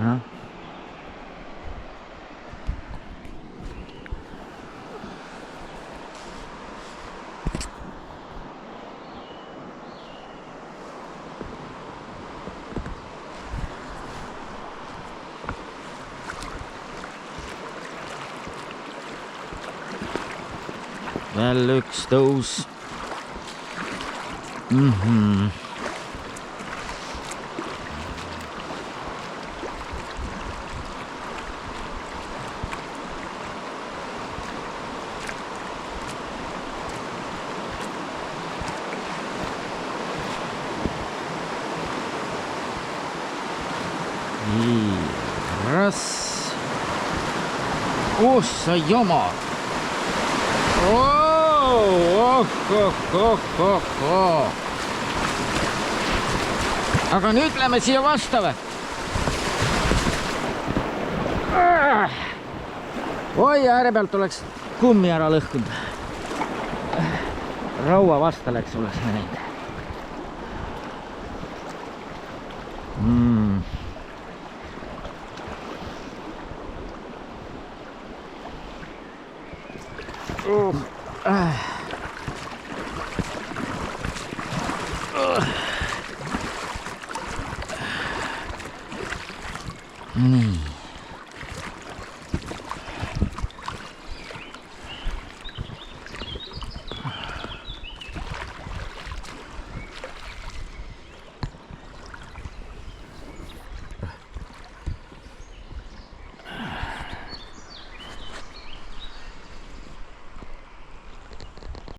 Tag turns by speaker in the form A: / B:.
A: noh. Jälle üks tõus. Nii, ras. Sa jama. Aga nüüd lähme siia vastave. Oi, ääre pealt oleks kummi ära lõhkunud. Raua vasta läks oleks näinud. Nii.